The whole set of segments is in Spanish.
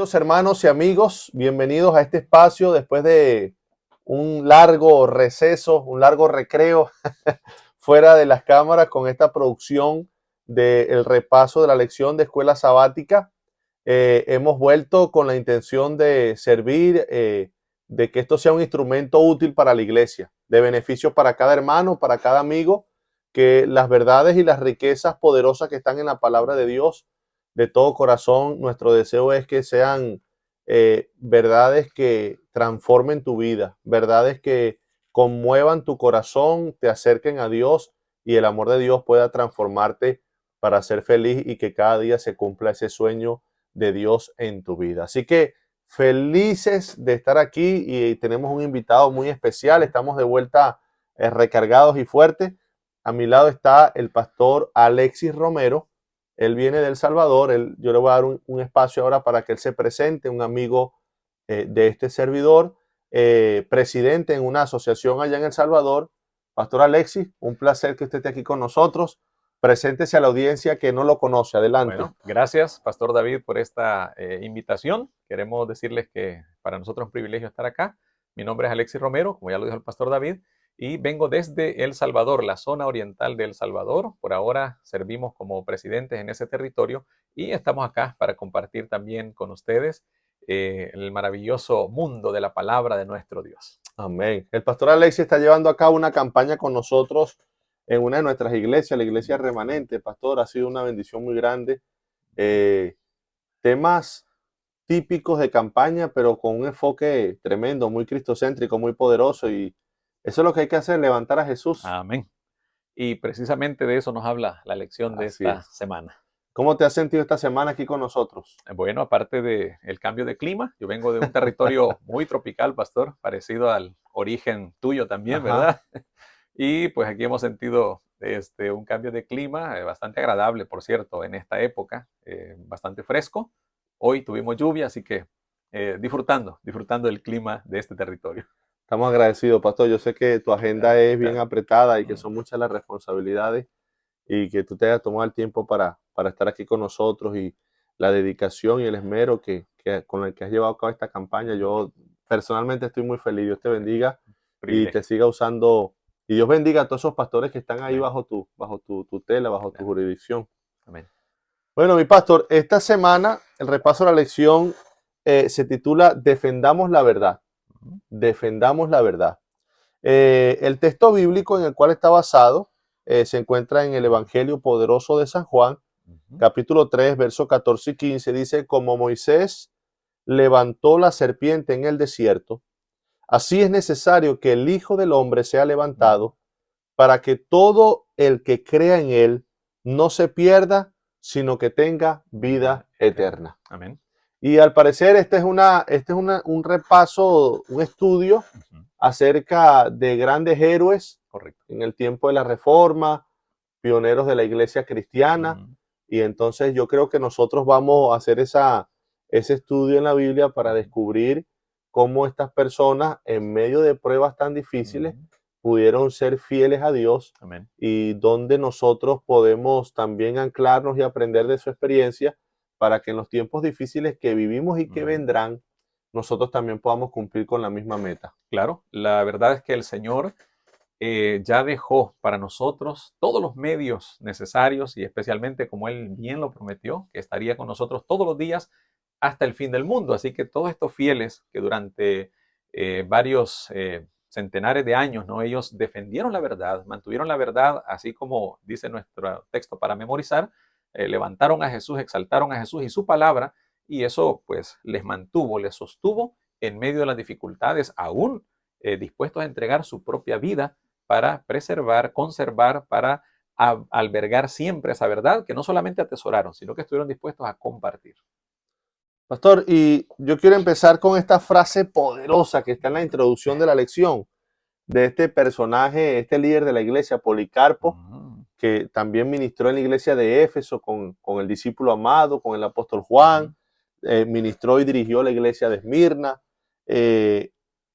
Queridos hermanos y amigos, bienvenidos a este espacio después de un largo receso, un largo recreo fuera de las cámaras con esta producción del repaso de la lección de escuela sabática. Hemos vuelto con la intención de servir, de que esto sea un instrumento útil para la iglesia, de beneficio para cada hermano, para cada amigo, que las verdades y las riquezas poderosas que están en la palabra de Dios, de todo corazón, nuestro deseo es que sean verdades que transformen tu vida, verdades que conmuevan tu corazón, te acerquen a Dios y el amor de Dios pueda transformarte para ser feliz y que cada día se cumpla ese sueño de Dios en tu vida. Así que felices de estar aquí y tenemos un invitado muy especial. Estamos de vuelta recargados y fuertes. A mi lado está el pastor Alexis Romero. Él viene de El Salvador. Yo le voy a dar un espacio ahora para que él se presente, un amigo de este servidor, presidente en una asociación allá en El Salvador. Pastor Alexis, un placer que usted esté aquí con nosotros. Preséntese a la audiencia que no lo conoce. Adelante. Bueno, gracias, Pastor David, por esta invitación. Queremos decirles que para nosotros es un privilegio estar acá. Mi nombre es Alexis Romero, como ya lo dijo el Pastor David, y vengo desde El Salvador, la zona oriental de El Salvador. Por ahora servimos como presidentes en ese territorio y estamos acá para compartir también con ustedes el maravilloso mundo de la palabra de nuestro Dios. Amén. El pastor Alexis está llevando a cabo una campaña con nosotros en una de nuestras iglesias, la iglesia Remanente. Pastor, ha sido una bendición muy grande. Temas típicos de campaña, pero con un enfoque tremendo, muy cristocéntrico, muy poderoso. Y eso es lo que hay que hacer, levantar a Jesús. Amén. Y precisamente de eso nos habla la lección de esta semana. ¿Cómo te has sentido esta semana aquí con nosotros? Bueno, aparte del cambio de clima, yo vengo de un territorio muy tropical, pastor, parecido al origen tuyo también, ¿verdad? Y pues aquí hemos sentido un cambio de clima bastante agradable, por cierto, en esta época, bastante fresco. Hoy tuvimos lluvia, así que disfrutando del clima de este territorio. Estamos agradecidos, pastor. Yo sé que tu agenda es bien apretada y que son muchas las responsabilidades y que tú te hayas tomado el tiempo para estar aquí con nosotros y la dedicación y el esmero con el que has llevado a cabo esta campaña. Yo personalmente estoy muy feliz. Dios te bendiga y te siga usando. Y Dios bendiga a todos esos pastores que están ahí bajo tu tutela, bajo tu jurisdicción. Amén. Bueno, mi pastor, esta semana el repaso de la lección se titula Defendamos la verdad. Defendamos la verdad. El texto bíblico en el cual está basado se encuentra en el Evangelio poderoso de San Juan, capítulo 3, versos 14 y 15. Dice, como Moisés levantó la serpiente en el desierto, así es necesario que el Hijo del Hombre sea levantado para que todo el que crea en él no se pierda, sino que tenga vida eterna. Amén. Y al parecer este es un repaso, un estudio acerca de grandes héroes. Correcto. En el tiempo de la Reforma, pioneros de la iglesia cristiana. Y entonces yo creo que nosotros vamos a hacer ese estudio en la Biblia para descubrir cómo estas personas en medio de pruebas tan difíciles pudieron ser fieles a Dios. Amén. Y donde nosotros podemos también anclarnos y aprender de su experiencia para que en los tiempos difíciles que vivimos y que vendrán, nosotros también podamos cumplir con la misma meta. Claro, la verdad es que el Señor ya dejó para nosotros todos los medios necesarios y especialmente como Él bien lo prometió, que estaría con nosotros todos los días hasta el fin del mundo. Así que todos estos fieles que durante varios centenares de años, ¿no? Ellos defendieron la verdad, mantuvieron la verdad, así como dice nuestro texto para memorizar, levantaron a Jesús, exaltaron a Jesús y su palabra, y eso pues les mantuvo, les sostuvo en medio de las dificultades, aún dispuestos a entregar su propia vida para preservar, conservar, para albergar siempre esa verdad que no solamente atesoraron, sino que estuvieron dispuestos a compartir. Pastor, y yo quiero empezar con esta frase poderosa que está en la introducción de la lección de este personaje, este líder de la iglesia, Policarpo, que también ministró en la iglesia de Éfeso con el discípulo amado, con el apóstol Juan, ministró y dirigió la iglesia de Esmirna.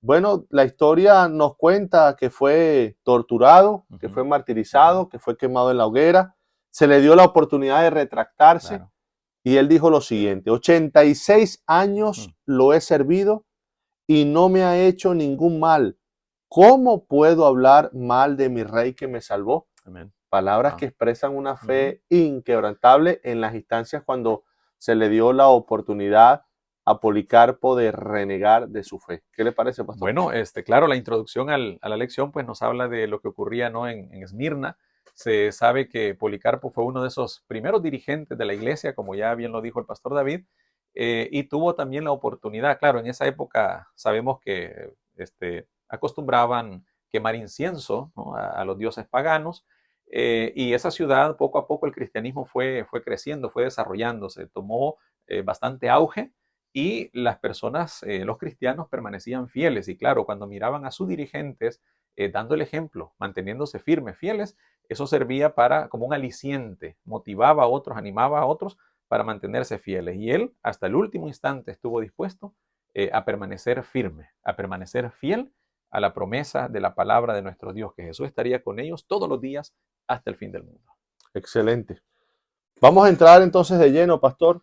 Bueno, la historia nos cuenta que fue torturado, que fue martirizado, que fue quemado en la hoguera. Se le dio la oportunidad de retractarse. y él dijo lo siguiente: 86 años lo he servido y no me ha hecho ningún mal. ¿Cómo puedo hablar mal de mi rey que me salvó? Amén. Palabras Wow. que expresan una fe inquebrantable en las instancias cuando se le dio la oportunidad a Policarpo de renegar de su fe. ¿Qué le parece, pastor? Bueno, claro, la introducción a la lección pues nos habla de lo que ocurría, ¿no? en Esmirna. Se sabe que Policarpo fue uno de esos primeros dirigentes de la iglesia, como ya bien lo dijo el pastor David, y tuvo también la oportunidad. Claro, en esa época sabemos que acostumbraban quemar incienso, ¿no? a los dioses paganos, y esa ciudad poco a poco el cristianismo fue creciendo, fue desarrollándose, tomó bastante auge. Y las personas, los cristianos, permanecían fieles. Y claro, cuando miraban a sus dirigentes dando el ejemplo, manteniéndose firmes, fieles, eso servía para como un aliciente, motivaba a otros, animaba a otros para mantenerse fieles. Y él hasta el último instante estuvo dispuesto a permanecer firme, a permanecer fiel a la promesa de la palabra de nuestro Dios, que Jesús estaría con ellos todos los días hasta el fin del mundo. Excelente. Vamos a entrar entonces de lleno, pastor.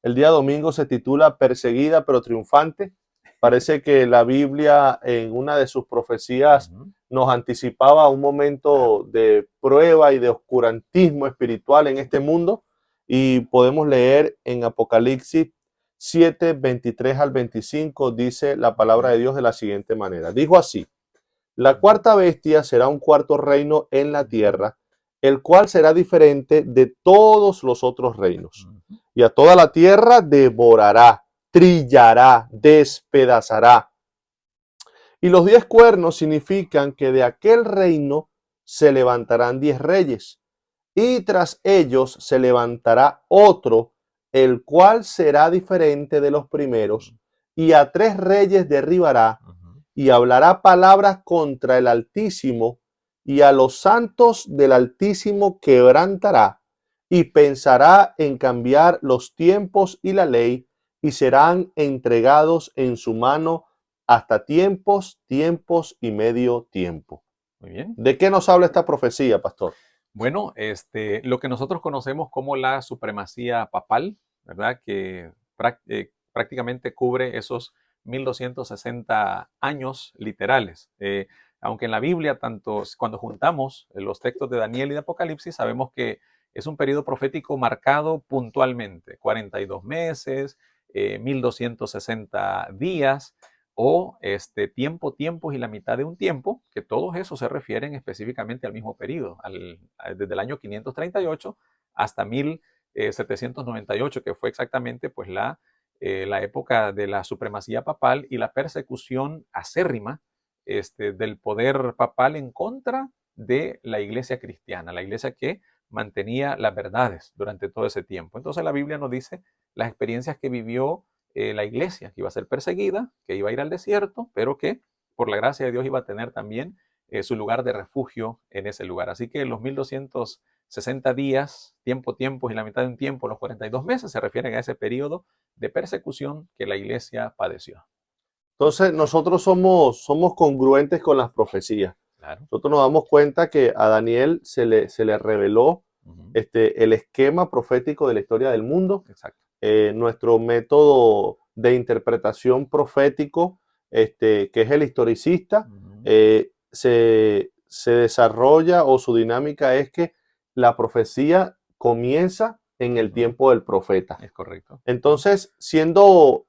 El día domingo se titula Perseguida pero triunfante. Parece que la Biblia en una de sus profecías nos anticipaba un momento de prueba y de oscurantismo espiritual en este mundo, y podemos leer en Apocalipsis 7, 23 al 25, dice la palabra de Dios de la siguiente manera. Dijo así: la cuarta bestia será un cuarto reino en la tierra, el cual será diferente de todos los otros reinos. Y a toda la tierra devorará, trillará, despedazará. Y los 10 cuernos significan que de aquel reino se levantarán 10 reyes, y tras ellos se levantará otro, el cual será diferente de los primeros, y a 3 reyes derribará, y hablará palabras contra el Altísimo, y a los santos del Altísimo quebrantará, y pensará en cambiar los tiempos y la ley, y serán entregados en su mano hasta tiempos y medio tiempo. Muy bien. ¿De qué nos habla esta profecía, pastor? Bueno, lo que nosotros conocemos como la supremacía papal, ¿verdad? Que prácticamente cubre esos 1260 años literales. Aunque en la Biblia, tanto cuando juntamos los textos de Daniel y de Apocalipsis, sabemos que es un periodo profético marcado puntualmente, 42 meses, 1260 días, o tiempos y la mitad de un tiempo, que todos esos se refieren específicamente al mismo periodo, desde el año 538 hasta 1798, que fue exactamente pues la época de la supremacía papal y la persecución acérrima del poder papal en contra de la iglesia cristiana, la iglesia que mantenía las verdades durante todo ese tiempo. Entonces la Biblia nos dice las experiencias que vivió la iglesia, que iba a ser perseguida, que iba a ir al desierto, pero que por la gracia de Dios iba a tener también su lugar de refugio en ese lugar. Así que los 1260 días, tiempos y la mitad de un tiempo, los 42 meses, se refieren a ese periodo de persecución que la iglesia padeció. Entonces, nosotros somos congruentes con las profecías. Claro. Nosotros nos damos cuenta que a Daniel se le reveló el esquema profético de la historia del mundo. Exacto. Nuestro método de interpretación profético, que es el historicista, se desarrolla, o su dinámica es que la profecía comienza en el tiempo del profeta. Es correcto. Entonces, siendo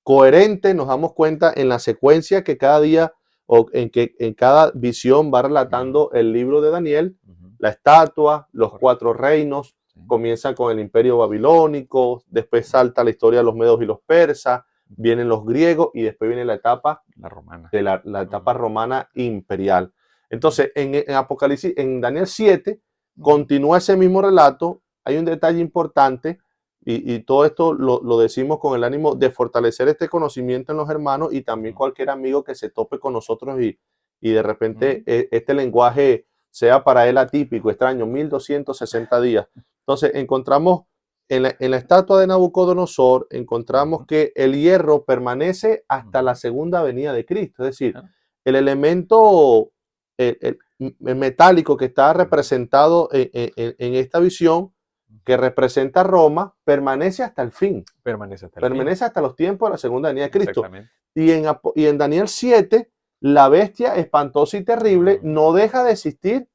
coherente, nos damos cuenta en la secuencia que cada día o en cada visión va relatando el libro de Daniel, la estatua, los 4 reinos. Comienza con el imperio babilónico, después salta la historia de los medos y los persas, vienen los griegos y después viene la etapa romana. De la etapa romana imperial. Entonces, en Apocalipsis, en Daniel 7, continúa ese mismo relato. Hay un detalle importante, y todo esto lo decimos con el ánimo de fortalecer este conocimiento en los hermanos, y también cualquier amigo que se tope con nosotros y de repente este lenguaje sea para él atípico, extraño, 1260 días. Entonces encontramos en la estatua de Nabucodonosor, encontramos que el hierro permanece hasta la segunda venida de Cristo. Es decir, el elemento el metálico que está representado en esta visión, que representa a Roma, permanece hasta el fin. Permanece hasta el fin. Permanece hasta los tiempos de la segunda venida de Cristo. Exactamente. Y en Daniel 7, la bestia espantosa y terrible no deja de existir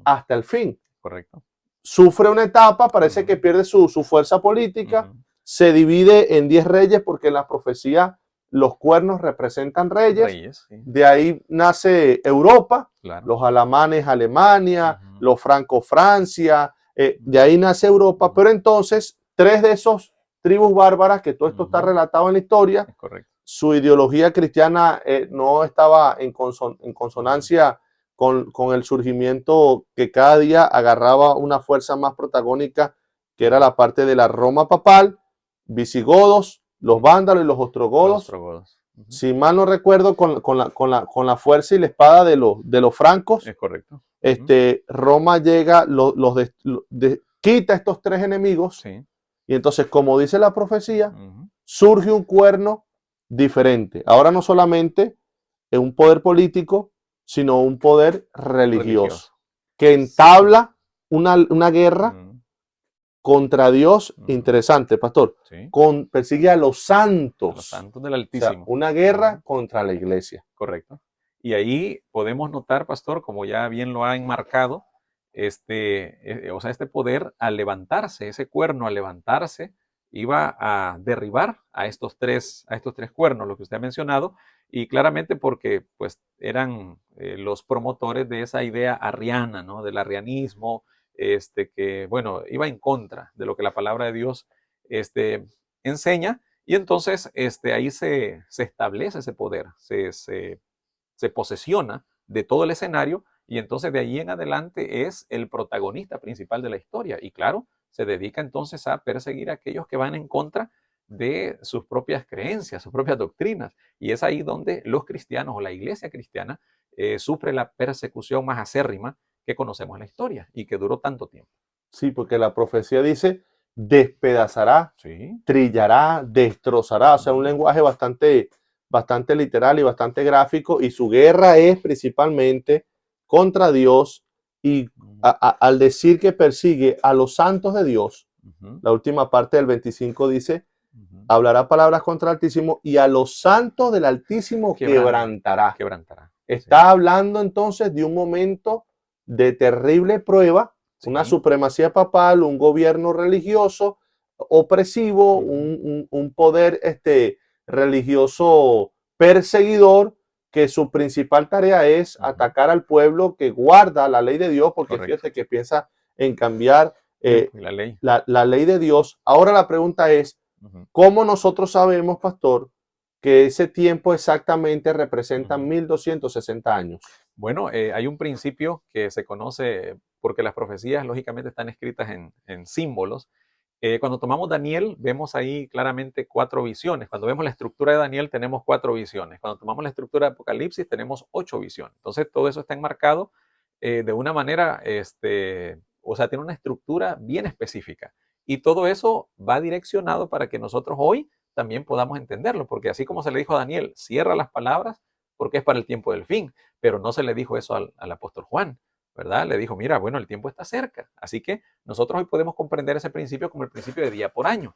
hasta el fin. Correcto. Sufre una etapa, parece que pierde su fuerza política, se divide en 10 reyes porque en la profecía los cuernos representan reyes. Sí. De ahí nace Europa, claro. Los alamanes Alemania, los francos Francia, de ahí nace Europa, pero entonces 3 de esos tribus bárbaras, que todo esto está relatado en la historia, su ideología cristiana no estaba en consonancia con el surgimiento que cada día agarraba una fuerza más protagónica, que era la parte de la Roma papal, visigodos, los vándalos y los ostrogodos. Si mal no recuerdo, con la fuerza y la espada de los francos. Es correcto. Roma llega, quita estos 3 enemigos. Sí. Y entonces, como dice la profecía, surge un cuerno diferente. Ahora no solamente es un poder político, sino un poder religioso. Que entabla una guerra contra Dios interesante, pastor. Sí. Persigue a los santos. Del Altísimo. O sea, una guerra contra la iglesia. Correcto. Y ahí podemos notar, pastor, como ya bien lo ha enmarcado, este poder al levantarse, ese cuerno al levantarse, iba a derribar a estos tres cuernos, lo que usted ha mencionado, y claramente porque pues eran los promotores de esa idea arriana, ¿no? Del arrianismo, que, bueno, iba en contra de lo que la palabra de Dios enseña, y entonces ahí se establece ese poder, se posesiona de todo el escenario, y entonces de ahí en adelante es el protagonista principal de la historia, y claro, se dedica entonces a perseguir a aquellos que van en contra de sus propias creencias, sus propias doctrinas, y es ahí donde los cristianos o la iglesia cristiana sufre la persecución más acérrima que conocemos en la historia y que duró tanto tiempo. Sí, porque la profecía dice despedazará, sí, trillará, destrozará, o sea, un lenguaje bastante literal y bastante gráfico, y su guerra es principalmente contra Dios, y al decir que persigue a los santos de Dios, la última parte del 25 dice, hablará palabras contra el Altísimo y a los santos del Altísimo quebrantará. Está hablando entonces de un momento de terrible prueba, sí, una supremacía papal, un gobierno religioso opresivo, un poder religioso perseguidor, que su principal tarea es atacar al pueblo que guarda la ley de Dios, porque fíjate que piensa en cambiar la ley de Dios. Ahora la pregunta es, ¿cómo nosotros sabemos, pastor, que ese tiempo exactamente representa 1260 años? Bueno, hay un principio que se conoce porque las profecías lógicamente están escritas en símbolos. Cuando tomamos Daniel, vemos ahí claramente 4 visiones. Cuando vemos la estructura de Daniel, tenemos 4 visiones. Cuando tomamos la estructura de Apocalipsis, tenemos 8 visiones. Entonces, todo eso está enmarcado de una manera, o sea, tiene una estructura bien específica. Y todo eso va direccionado para que nosotros hoy también podamos entenderlo, porque así como se le dijo a Daniel, cierra las palabras porque es para el tiempo del fin, pero no se le dijo eso al apóstol Juan, ¿verdad? Le dijo, mira, bueno, el tiempo está cerca, así que nosotros hoy podemos comprender ese principio como el principio de día por año.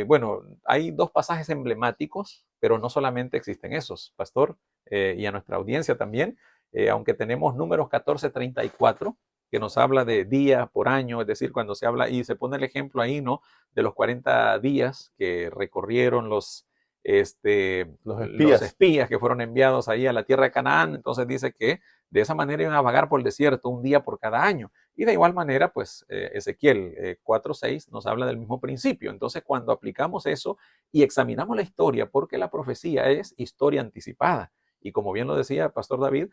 Bueno, hay 2 pasajes emblemáticos, pero no solamente existen esos, pastor, y a nuestra audiencia también, aunque tenemos Números 14:34, que nos habla de día por año, es decir, cuando se habla, y se pone el ejemplo ahí, ¿no? De los 40 días que recorrieron los espías que fueron enviados ahí a la tierra de Canaán. Entonces dice que de esa manera iban a vagar por el desierto un día por cada año. Y de igual manera, pues Ezequiel 4:6 nos habla del mismo principio. Entonces, cuando aplicamos eso y examinamos la historia, porque la profecía es historia anticipada, y como bien lo decía Pastor David,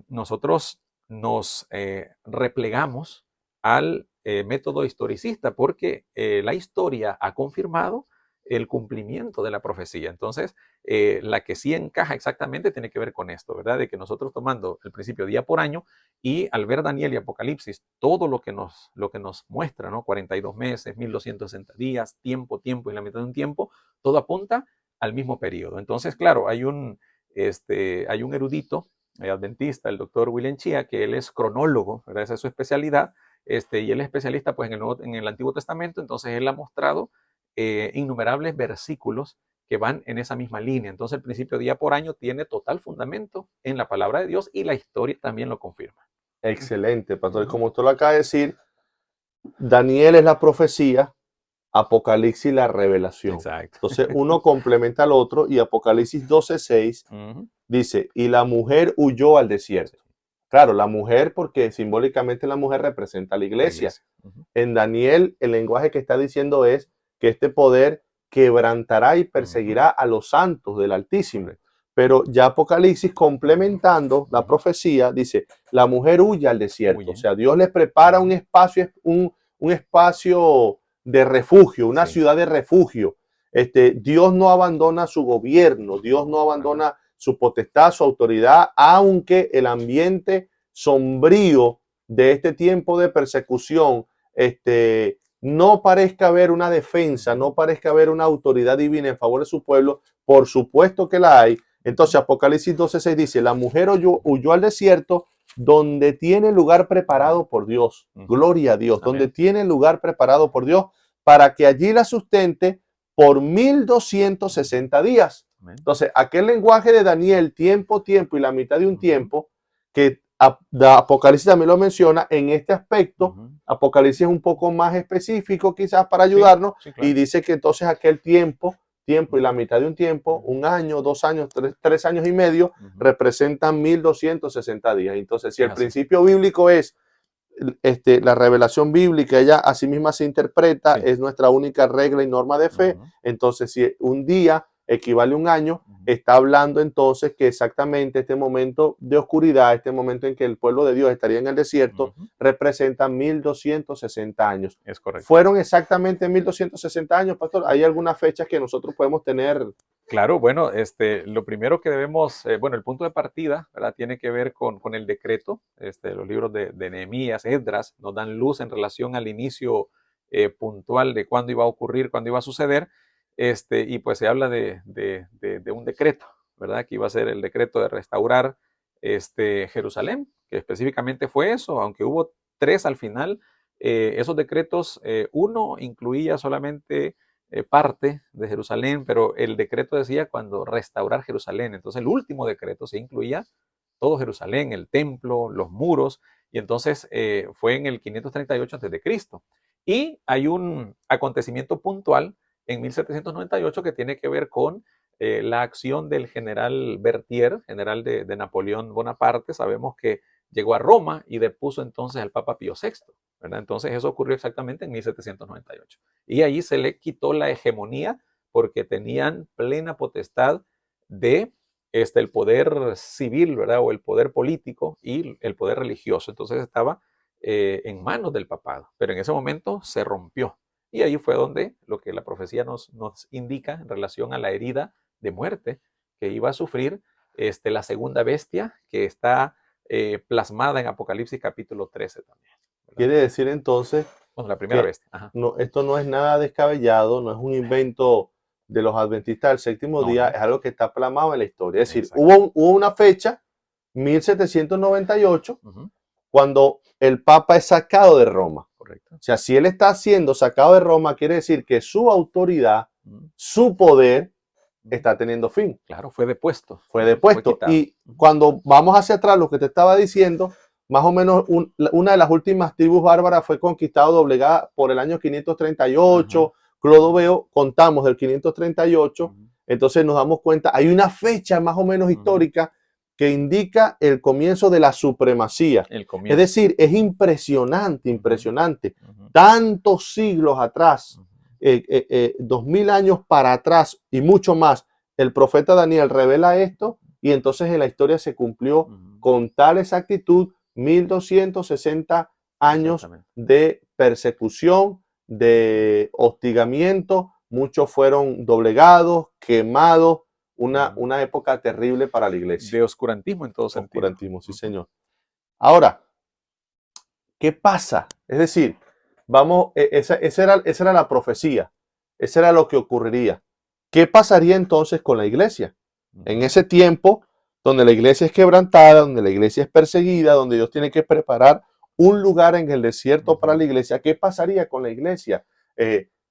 nosotros nos replegamos al método historicista, porque la historia ha confirmado el cumplimiento de la profecía. Entonces, la que sí encaja exactamente tiene que ver con esto, ¿verdad? De que nosotros tomando el principio día por año, y al ver Daniel y Apocalipsis, todo lo que nos muestra, ¿no? 42 meses, 1260 días, tiempo y la mitad de un tiempo, todo apunta al mismo periodo. Entonces, claro, hay un erudito adventista, el doctor William Chia, que él es cronólogo, ¿verdad? Esa es su especialidad, y él es especialista pues, en el Antiguo Testamento, entonces él ha mostrado innumerables versículos que van en esa misma línea. Entonces el principio día por año tiene total fundamento en la palabra de Dios y la historia también lo confirma. Excelente, pastor. Como usted lo acaba de decir, Daniel es la profecía, Apocalipsis la revelación. Exacto. Entonces uno complementa al otro y Apocalipsis 12:6 dice, y la mujer huyó al desierto. Claro, la mujer porque simbólicamente la mujer representa a la iglesia. En Daniel el lenguaje que está diciendo es que este poder quebrantará y perseguirá a los santos del Altísimo. Pero ya Apocalipsis, complementando la profecía, dice, la mujer huye al desierto. O sea, Dios les prepara un espacio, un espacio de refugio, una ciudad de refugio. Dios no abandona su gobierno, Dios no abandona su potestad, su autoridad, aunque el ambiente sombrío de este tiempo de persecución no parezca haber una defensa, no parezca haber una autoridad divina en favor de su pueblo. Por supuesto que la hay. Entonces Apocalipsis 12:6 dice, la mujer huyó al desierto donde tiene lugar preparado por Dios. Gloria a Dios. Amén. Donde tiene lugar preparado por Dios para que allí la sustente por 1260 días. Amén. Entonces, aquel lenguaje de Daniel, tiempo y la mitad de un tiempo, que Apocalipsis también lo menciona en este aspecto. Apocalipsis es un poco más específico quizás para ayudarnos, sí, claro. Y dice que entonces aquel tiempo y la mitad de un tiempo, 1 año, 2 años, 3 años y medio, representan 1260 días. Entonces, si el principio bíblico es la revelación bíblica, ella a sí misma se interpreta, es nuestra única regla y norma de fe. Entonces, si un día equivale a 1 año, está hablando entonces que exactamente este momento de oscuridad, este momento en que el pueblo de Dios estaría en el desierto, representa 1260 años. Es correcto. ¿Fueron exactamente 1260 años, pastor? ¿Hay algunas fechas que nosotros podemos tener? Claro, bueno, lo primero que debemos, bueno, el punto de partida, ¿verdad? Tiene que ver con el decreto. Los libros de Nehemías, Esdras, nos dan luz en relación al inicio puntual de cuándo iba a ocurrir, cuándo iba a suceder. Y pues se habla de un decreto, ¿verdad? Que iba a ser el decreto de restaurar Jerusalén, que específicamente fue eso, aunque hubo 3 al final. Esos decretos, uno incluía solamente parte de Jerusalén, pero el decreto decía cuando restaurar Jerusalén. Entonces el último decreto se incluía todo Jerusalén, el templo, los muros, y entonces fue en el 538 a.C. Y hay un acontecimiento puntual en 1798 que tiene que ver con la acción del general Berthier, general de Napoleón Bonaparte. Sabemos que llegó a Roma y depuso entonces al Papa Pío VI, ¿verdad? Entonces eso ocurrió exactamente en 1798. Y ahí se le quitó la hegemonía porque tenían plena potestad de el poder civil, ¿verdad? O el poder político y el poder religioso. Entonces estaba en manos del papado. Pero en ese momento se rompió. Y ahí fue donde lo que la profecía nos indica en relación a la herida de muerte que iba a sufrir la segunda bestia que está plasmada en Apocalipsis capítulo 13 también, ¿verdad? Quiere decir entonces, bueno, la primera bestia. Ajá. No, esto no es nada descabellado, no es un invento de los adventistas del séptimo día, es algo que está plasmado en la historia. Es decir, hubo una fecha, 1798, cuando el Papa es sacado de Roma. Correcto. O sea, si él está siendo sacado de Roma, quiere decir que su autoridad, su poder, está teniendo fin. Claro, fue depuesto. Fue depuesto. Y cuando vamos hacia atrás, lo que te estaba diciendo, más o menos una de las últimas tribus bárbaras fue conquistada o doblegada por el año 538. Clodoveo, contamos del 538. Entonces nos damos cuenta, hay una fecha más o menos histórica que indica el comienzo de la supremacía. Es decir, es impresionante, impresionante. Tantos siglos atrás, 2000 años para atrás y mucho más, el profeta Daniel revela esto y entonces en la historia se cumplió con tal exactitud 1260 años de persecución, de hostigamiento. Muchos fueron doblegados, quemados. Una época terrible para la iglesia. De oscurantismo en todo sentido. Oscurantismo, sí, señor. Ahora, ¿qué pasa? Es decir, esa era la profecía. Esa era lo que ocurriría. ¿Qué pasaría entonces con la iglesia? En ese tiempo donde la iglesia es quebrantada, donde la iglesia es perseguida, donde Dios tiene que preparar un lugar en el desierto para Ujú. la iglesia, ¿qué pasaría con la iglesia?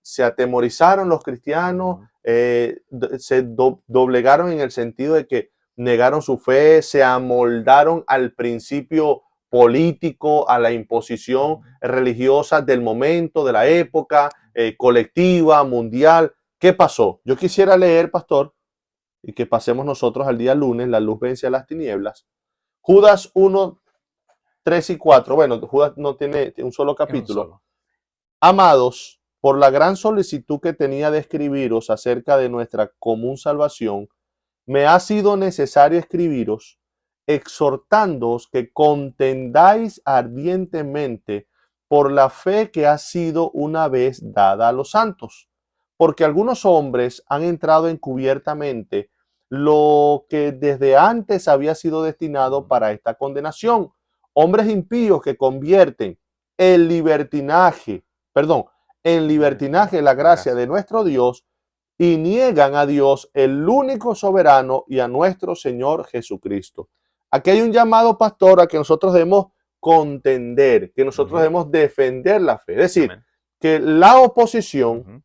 Se atemorizaron los cristianos, Ujú. se doblegaron en el sentido de que negaron su fe, se amoldaron al principio político, a la imposición Ujú. religiosa del momento, de la época, colectiva, mundial. ¿Qué pasó? Yo quisiera leer, pastor, y que pasemos nosotros al día lunes, la luz vence a las tinieblas. Judas 1, 3 y 4. Bueno, Judas no tiene un solo Es un capítulo. solo. Amados, por la gran solicitud que tenía de escribiros acerca de nuestra común salvación, me ha sido necesario escribiros, exhortándoos que contendáis ardientemente por la fe que ha sido una vez dada a los santos. Porque algunos hombres han entrado encubiertamente lo que desde antes había sido destinado Ujú. para esta condenación. Hombres impíos que convierten el libertinaje, perdón, en libertinaje la La gracia gracia. de nuestro Dios y niegan a Dios, el único soberano, y a nuestro Señor Jesucristo. Aquí hay un llamado, pastor, a que nosotros debemos contender, que nosotros Ujú. debemos defender la fe. Es decir, Amén. que la oposición, Ujú.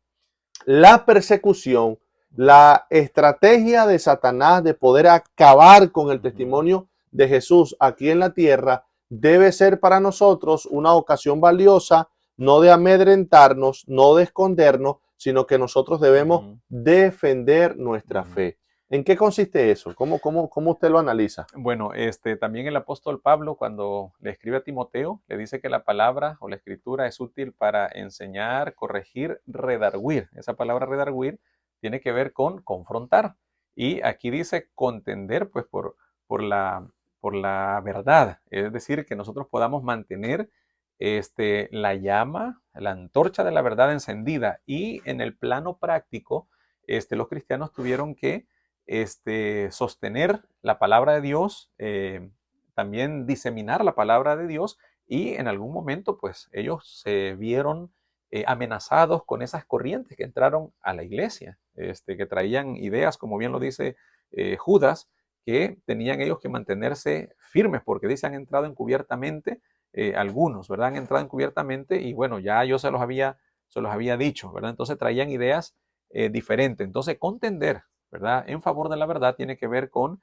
la persecución, Ujú. la estrategia de Satanás de poder acabar con el Ujú. testimonio de Jesús aquí en la tierra debe ser para nosotros una ocasión valiosa, no de amedrentarnos, no de escondernos, sino que nosotros debemos Ujú. defender nuestra Ujú. fe. ¿En qué consiste eso? ¿Cómo usted lo analiza? Bueno, también el apóstol Pablo, cuando le escribe a Timoteo, le dice que la palabra o la escritura es útil para enseñar, corregir, redarguir. Esa palabra redarguir tiene que ver con confrontar. Y aquí dice contender, pues, por la, por la verdad. Es decir, que nosotros podamos mantener la llama, la antorcha de la verdad encendida. Y en el plano práctico, los cristianos tuvieron que sostener la palabra de Dios, también diseminar la palabra de Dios y en algún momento pues ellos se vieron amenazados con esas corrientes que entraron a la iglesia, que traían ideas, como bien lo dice Judas, que tenían ellos que mantenerse firmes porque dice han entrado encubiertamente algunos, ¿verdad? Han entrado encubiertamente y bueno, ya yo se los había dicho, ¿verdad? Entonces traían ideas diferentes. Entonces contender, ¿verdad? En favor de la verdad tiene que ver con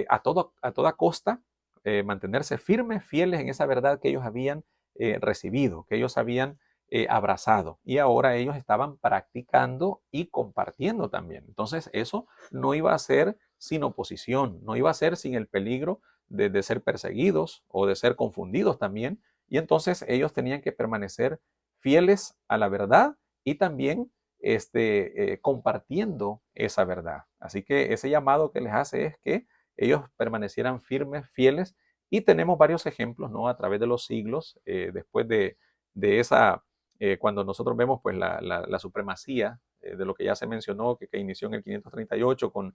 a toda costa mantenerse firmes, fieles en esa verdad que ellos habían recibido, que ellos habían abrazado y ahora ellos estaban practicando y compartiendo también. Entonces eso no iba a ser sin oposición, no iba a ser sin el peligro de ser perseguidos o de ser confundidos también. Y entonces ellos tenían que permanecer fieles a la verdad y también compartiendo esa verdad. Así que ese llamado que les hace es que ellos permanecieran firmes, fieles, y tenemos varios ejemplos, ¿no? A través de los siglos, después de esa, cuando nosotros vemos pues la supremacía de lo que ya se mencionó, que inició en el 538 con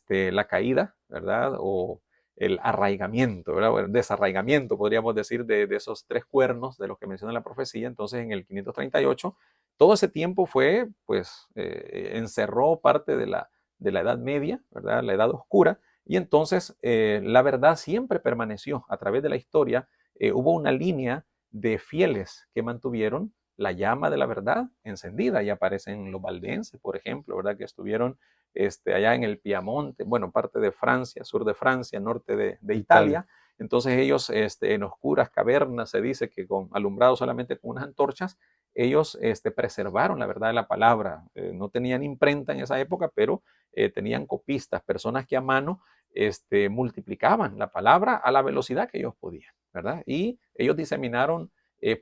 la caída, ¿verdad? O el arraigamiento, ¿verdad? O el desarraigamiento, podríamos decir, de esos tres cuernos de los que menciona la profecía. Entonces, en el 538 todo ese tiempo fue, pues, encerró parte de la Edad Media, ¿verdad? La Edad Oscura, y entonces la verdad siempre permaneció a través de la historia. Hubo una línea de fieles que mantuvieron la llama de la verdad encendida, y aparecen los valdenses, por ejemplo, ¿verdad? Que estuvieron allá en el Piamonte, bueno, parte de Francia, sur de Francia, norte de Italia. Italia. Entonces ellos en oscuras cavernas, se dice que alumbrados solamente con unas antorchas, ellos preservaron la verdad de la palabra. No tenían imprenta en esa época, pero tenían copistas, personas que a mano multiplicaban la palabra a la velocidad que ellos podían, ¿verdad? Y ellos diseminaron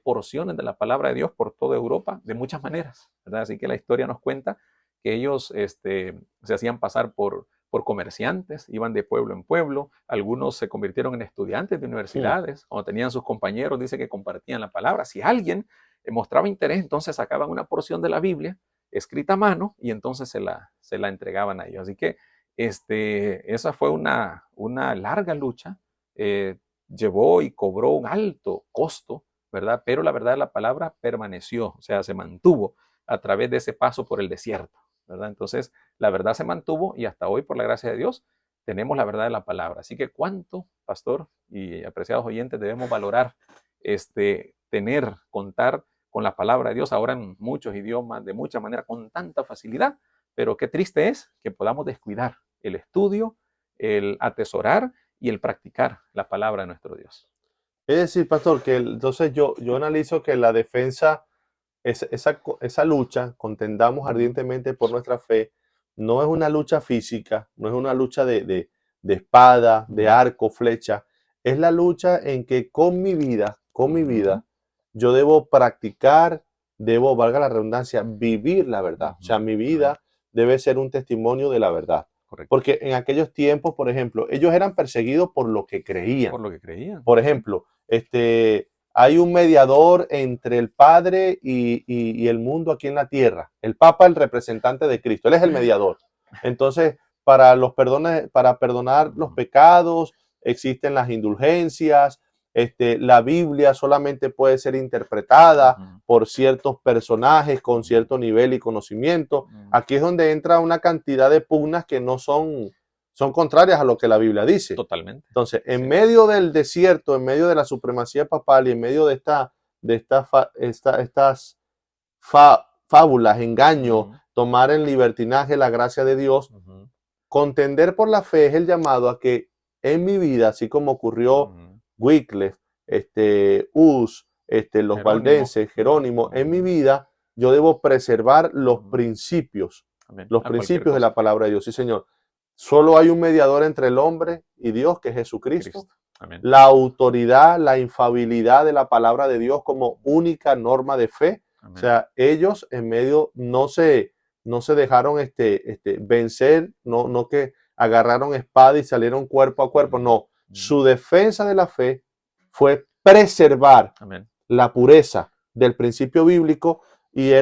porciones de la palabra de Dios por toda Europa de muchas maneras, ¿verdad? Así que la historia nos cuenta que ellos se hacían pasar por comerciantes, iban de pueblo en pueblo, algunos se convirtieron en estudiantes de Hmm. universidades, cuando tenían sus compañeros, dice que compartían la palabra. Si alguien mostraba interés, entonces sacaban una porción de la Biblia escrita a mano y entonces se la entregaban a ellos. Así que esa fue una larga lucha, llevó y cobró un alto costo, ¿verdad? Pero la verdad de la palabra permaneció, o sea, se mantuvo a través de ese paso por el desierto, ¿verdad? Entonces, la verdad se mantuvo y hasta hoy, por la gracia de Dios, tenemos la verdad de la palabra. Así que cuánto, pastor y apreciados oyentes, debemos valorar contar con la palabra de Dios ahora en muchos idiomas, de muchas maneras, con tanta facilidad, pero qué triste es que podamos descuidar el estudio, el atesorar y el practicar la palabra de nuestro Dios. Es decir, pastor, que entonces yo analizo que la defensa, esa lucha, contendamos ardientemente por nuestra fe, no es una lucha física, no es una lucha de espada, de arco, flecha, es la lucha en que con mi vida, yo debo practicar, debo, valga la redundancia, vivir la verdad. O sea, mi vida debe ser un testimonio de la verdad. Correcto. Porque en aquellos tiempos, por ejemplo, ellos eran perseguidos por lo que creían. Por lo que creían. Por ejemplo, hay un mediador entre el Padre y el mundo aquí en la tierra. El Papa, el representante de Cristo, él es el mediador. Entonces, para perdonar los pecados, existen las indulgencias. La Biblia solamente puede ser interpretada por ciertos personajes con cierto nivel y conocimiento. Aquí es donde entra una cantidad de pugnas que no son contrarias a lo que la Biblia dice. Totalmente. Entonces, en medio del desierto, en medio de la supremacía papal y en medio de estas fábulas, engaños, tomar en libertinaje la gracia de Dios, contender por la fe es el llamado a que en mi vida, así como ocurrió Wycliffe, Hus, los valdenses, Jerónimo, en mi vida yo debo preservar los principios, los principios de la palabra de Dios. Sí, Señor. Solo hay un mediador entre el hombre y Dios, que es Jesucristo. Amén. La autoridad, la infalibilidad de la palabra de Dios como única norma de fe. Amén. O sea, ellos en medio no se dejaron vencer, no que agarraron espada y salieron cuerpo a cuerpo. No, su defensa de la fe fue preservar Amén. la pureza del principio bíblico y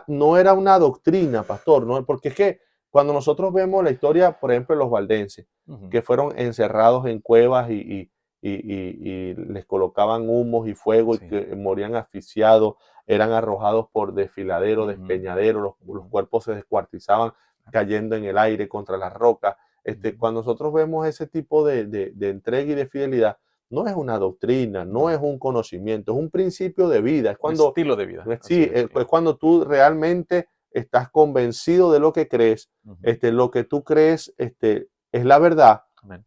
no era una doctrina, pastor, ¿no? Porque es que cuando nosotros vemos la historia, por ejemplo, de los valdenses, que fueron encerrados en cuevas y les colocaban humos y fuego y que morían asfixiados, eran arrojados por desfiladeros, despeñaderos, los cuerpos se descuartizaban cayendo en el aire contra las rocas. Cuando nosotros vemos ese tipo de entrega y de fidelidad, no es una doctrina, no es un conocimiento, es un principio de vida. Es cuando, un estilo de vida. Sí, es cuando tú realmente estás convencido de lo que crees, lo que tú crees es la verdad. Amén.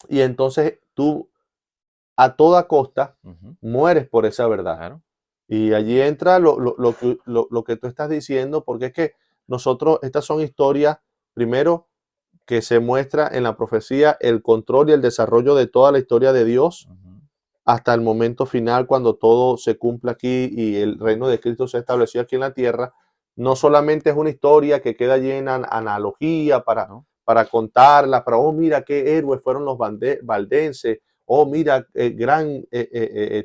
Y entonces tú a toda costa mueres por esa verdad. Claro. Y allí entra lo que tú estás diciendo, porque es que estas son historias, primero, que se muestra en la profecía el control y el desarrollo de toda la historia de Dios hasta el momento final, cuando todo se cumple aquí y el reino de Cristo se estableció aquí en la tierra. No solamente es una historia que queda llena de analogía para contarla, para, oh, mira qué héroes fueron los valdenses, oh, mira, gran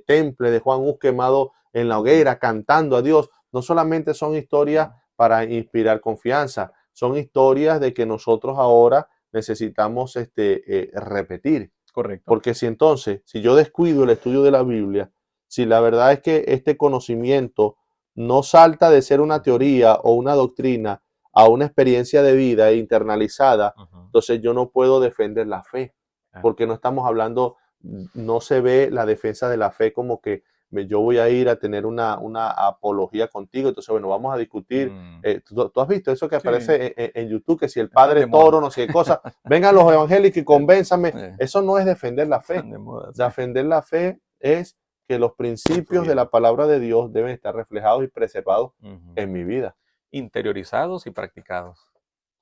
temple de Juan Hus quemado en la hoguera, cantando a Dios. No solamente son historias para inspirar confianza, son historias de que nosotros ahora necesitamos repetir. Correcto. Porque si yo descuido el estudio de la Biblia, si la verdad es que este conocimiento no salta de ser una teoría o una doctrina a una experiencia de vida internalizada, entonces yo no puedo defender la fe, porque no estamos hablando, no se ve la defensa de la fe como que yo voy a ir a tener una apología contigo, entonces bueno, vamos a discutir. ¿Tú has visto eso que aparece en YouTube, que si el padre toro, no sé qué cosa, vengan los evangélicos y convénzame? Eso no es defender la fe. Defender la fe es que los principios de la palabra de Dios deben estar reflejados y preservados en mi vida. Interiorizados y practicados.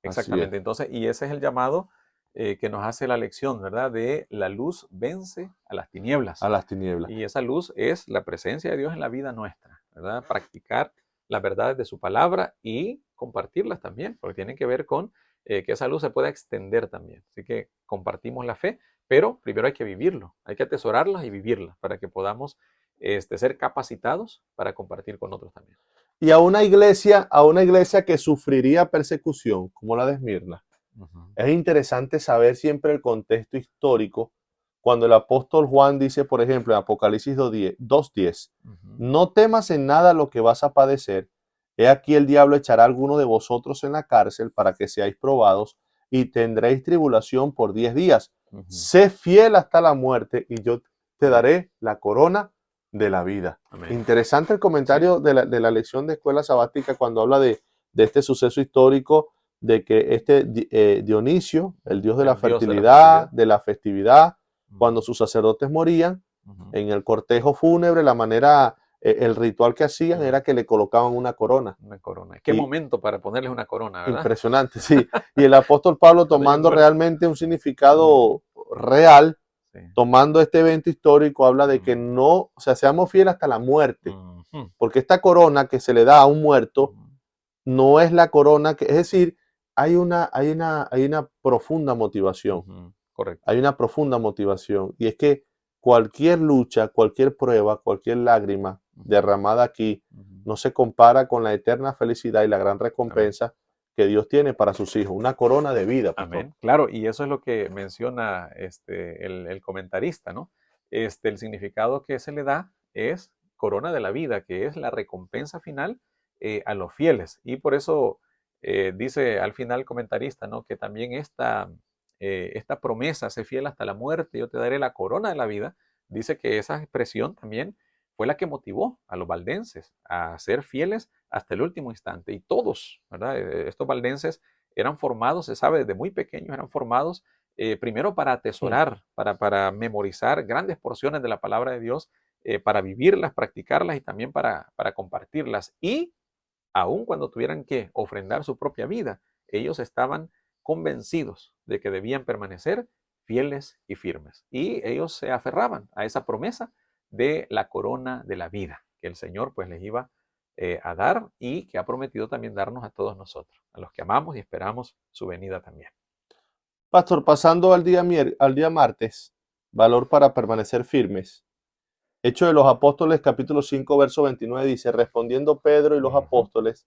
Exactamente. Entonces, y ese es el llamado que nos hace la lección, ¿verdad? De la luz vence a las tinieblas. A las tinieblas. Y esa luz es la presencia de Dios en la vida nuestra, ¿verdad? Practicar las verdades de su palabra y compartirlas también, porque tiene que ver con que esa luz se pueda extender también. Así que compartimos la fe, pero primero hay que vivirlo, hay que atesorarla y vivirla para que podamos ser capacitados para compartir con otros también. Y a una iglesia que sufriría persecución, como la de Esmirna, es interesante saber siempre el contexto histórico. Cuando el apóstol Juan dice, por ejemplo, en Apocalipsis 2:10, no temas en nada lo que vas a padecer. He aquí el diablo echará a alguno de vosotros en la cárcel para que seáis probados y tendréis tribulación por 10 días. Sé fiel hasta la muerte y yo te daré la corona de la vida. Amén. Interesante el comentario de la lección de escuela sabática cuando habla de este suceso histórico, de que Dionisio, el dios de la El dios de la fertilidad, de la festividad, cuando Ujú, sus sacerdotes morían, ujú. en el cortejo fúnebre, la manera, el ritual que hacían era que le colocaban una corona. Una corona. Qué Y momento para ponerles una corona, ¿verdad? impresionante, sí. Y el apóstol Pablo Cuando hayan tomando muerto. realmente un significado real, Sí. tomando este evento histórico, habla de que Ujú, no, o sea, seamos fieles hasta la muerte. ujú, Porque esta corona que se le da a un muerto ujú, no es la corona que, es decir, hay una profunda motivación. ujú. Correcto. Hay una profunda motivación. Y es que cualquier lucha, cualquier prueba, cualquier lágrima Ujú, derramada aquí ujú. no se compara con la eterna felicidad y la gran Amén. recompensa que Dios tiene para sus hijos. Una corona de vida, pastor. Amén. Claro, y eso es lo que menciona el comentarista, ¿no? El significado que se le da es corona de la vida, que es la recompensa final a los fieles. Y por eso dice al final el comentarista, ¿no? Que también esta promesa, sé fiel hasta la muerte, yo te daré la corona de la vida. Dice que esa expresión también fue la que motivó a los valdenses a ser fieles hasta el último instante. Y todos, ¿verdad? Estos valdenses eran formados, se sabe, desde muy pequeños eran formados primero para Hmm. atesorar, para memorizar grandes porciones de la palabra de Dios, para vivirlas, practicarlas y también para compartirlas. Y aun cuando tuvieran que ofrendar su propia vida, ellos estaban convencidos de que debían permanecer fieles y firmes. Y ellos se aferraban a esa promesa de la corona de la vida que el Señor pues les iba a dar y que ha prometido también darnos a todos nosotros, a los que amamos y esperamos su venida también. Pastor, pasando al día martes, valor para permanecer firmes. Hechos de los Apóstoles, capítulo 5, verso 29 dice, respondiendo Pedro y los Ujú. apóstoles,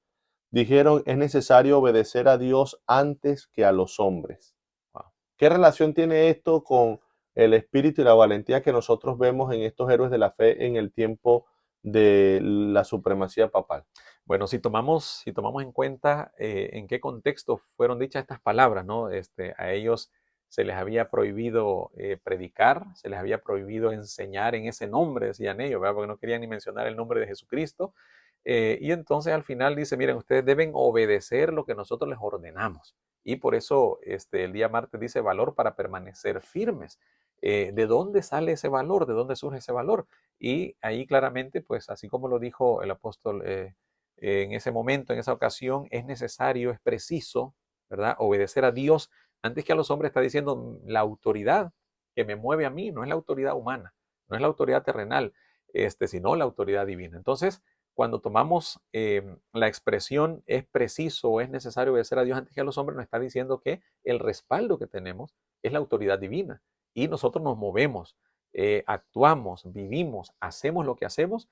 dijeron, es necesario obedecer a Dios antes que a los hombres. Wow. ¿Qué relación tiene esto con el espíritu y la valentía que nosotros vemos en estos héroes de la fe en el tiempo de la supremacía papal? Bueno, si tomamos en cuenta en qué contexto fueron dichas estas palabras, ¿no? A ellos se les había prohibido predicar, se les había prohibido enseñar en ese nombre, decían ellos, ¿verdad? Porque no querían ni mencionar el nombre de Jesucristo. Y entonces al final dice, miren, ustedes deben obedecer lo que nosotros les ordenamos. Y por eso el día martes dice valor para permanecer firmes. ¿De dónde sale ese valor? ¿De dónde surge ese valor? Y ahí claramente, pues así como lo dijo el apóstol en ese momento, en esa ocasión, es necesario, es preciso, ¿verdad? Obedecer a Dios antes que a los hombres. Está diciendo la autoridad que me mueve a mí, no es la autoridad humana, no es la autoridad terrenal, sino la autoridad divina. Entonces, cuando tomamos la expresión es preciso o es necesario obedecer a Dios antes que a los hombres, nos está diciendo que el respaldo que tenemos es la autoridad divina y nosotros nos movemos, actuamos, vivimos, hacemos lo que hacemos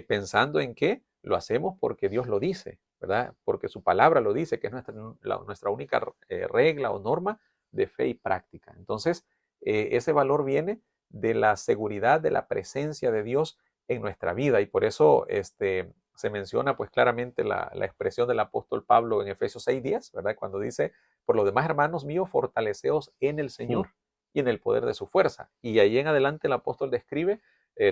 pensando en que lo hacemos porque Dios lo dice, ¿verdad? Porque su palabra lo dice, que es nuestra única regla o norma de fe y práctica. Entonces, ese valor viene de la seguridad de la presencia de Dios en nuestra vida y por eso se menciona pues claramente la expresión del apóstol Pablo en Efesios 6:10, ¿verdad? Cuando dice, por lo demás, hermanos míos, fortaleceos en el Hmm. Señor y en el poder de su fuerza. Y ahí en adelante el apóstol describe